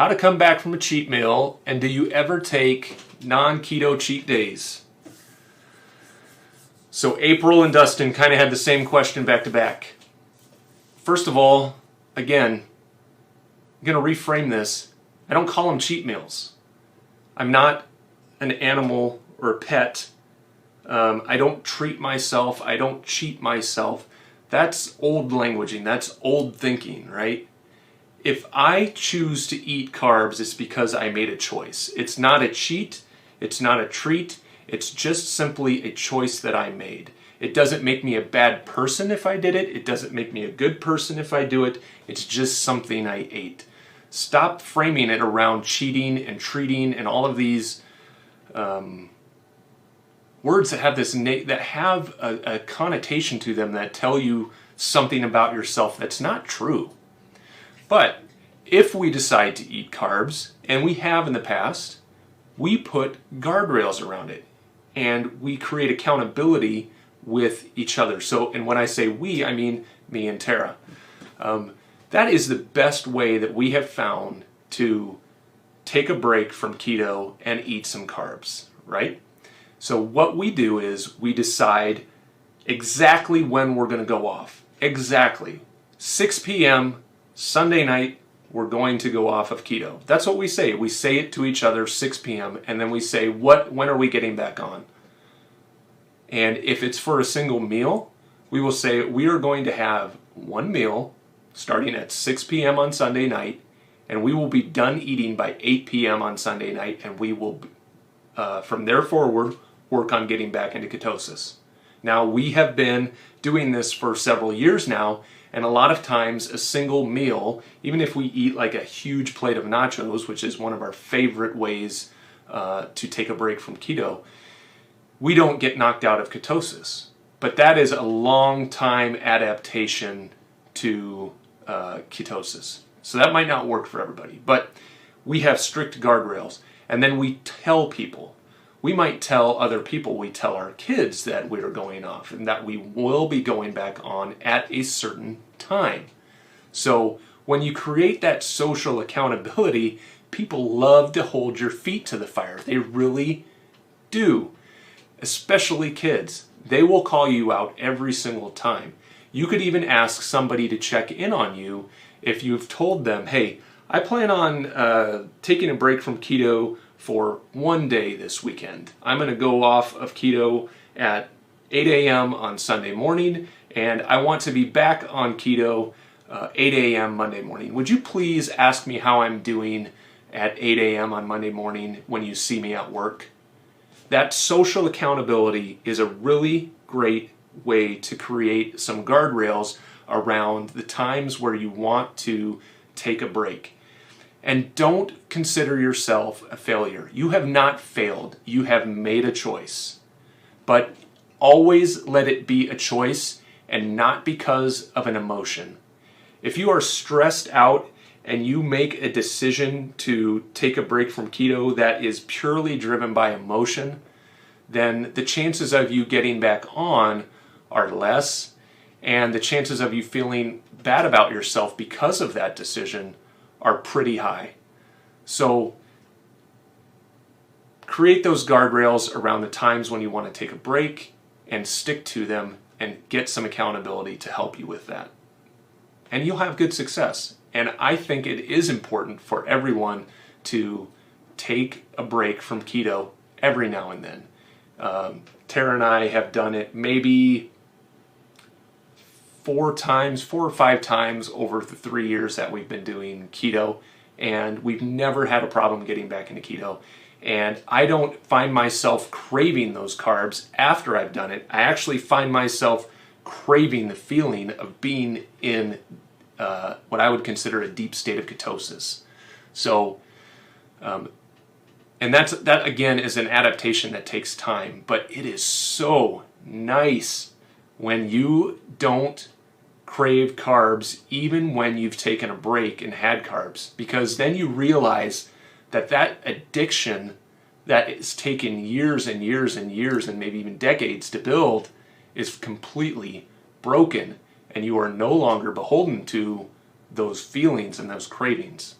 how to come back from a cheat meal, and do you ever take non-keto cheat days? So April and Dustin kind of had the same question back to back. First of all, again, I'm going to reframe this. I don't call them cheat meals. I'm not an animal or a pet. I don't treat myself. I don't cheat myself. That's old languaging. That's old thinking, right? If I choose to eat carbs, it's because I made a choice. It's not a cheat. It's not a treat. It's just simply a choice that I made. It doesn't make me a bad person if I did it. It doesn't make me a good person if I do it. It's just something I ate. Stop framing it around cheating and treating and all of these words that have a connotation to them that tell you something about yourself that's not true. But if we decide to eat carbs, and we have in the past, we put guardrails around it, and we create accountability with each other. So, and when I say we, I mean me and Tara. That is the best way that we have found to take a break from keto and eat some carbs, right? So what we do is we decide exactly when we're going to go off. Exactly. 6 p.m. Sunday night, we're going to go off of keto. That's what we say. We say it to each other 6 p.m. and then we say, when are we getting back on? And if it's for a single meal, we will say we are going to have one meal starting at 6 p.m. on Sunday night, and we will be done eating by 8 p.m. on Sunday night, and we will, from there forward, work on getting back into ketosis. Now, we have been doing this for several years now, and a lot of times a single meal, even if we eat like a huge plate of nachos, which is one of our favorite ways to take a break from keto, we don't get knocked out of ketosis. But that is a long time adaptation to ketosis. So that might not work for everybody. But we have strict guardrails. And then we tell people. We might tell other people, we tell our kids that we're going off and that we will be going back on at a certain time. So when you create that social accountability, people love to hold your feet to the fire. They really do. Especially kids. They will call you out every single time. You could even ask somebody to check in on you if you've told them, hey, I plan on taking a break from keto for one day this weekend. I'm going to go off of keto at 8 a.m. on Sunday morning, and I want to be back on keto 8 a.m. Monday morning. Would you please ask me how I'm doing at 8 a.m. on Monday morning when you see me at work? That social accountability is a really great way to create some guardrails around the times where you want to take a break. And don't consider yourself a failure. You have not failed. You have made a choice. But always let it be a choice and not because of an emotion. If you are stressed out and you make a decision to take a break from keto that is purely driven by emotion, then the chances of you getting back on are less, and the chances of you feeling bad about yourself because of that decision are pretty high. So create those guardrails around the times when you want to take a break and stick to them and get some accountability to help you with that. And you'll have good success. And I think it is important for everyone to take a break from keto every now and then. Tara and I have done it maybe 4 or 5 times over the 3 years that we've been doing keto, and we've never had a problem getting back into keto. And I don't find myself craving those carbs after I've done it. I actually find myself craving the feeling of being in what I would consider a deep state of ketosis. So, and that again is an adaptation that takes time, but it is so nice when you don't crave carbs even when you've taken a break and had carbs, because then you realize that addiction that is taken years and years and years and maybe even decades to build is completely broken, and you are no longer beholden to those feelings and those cravings.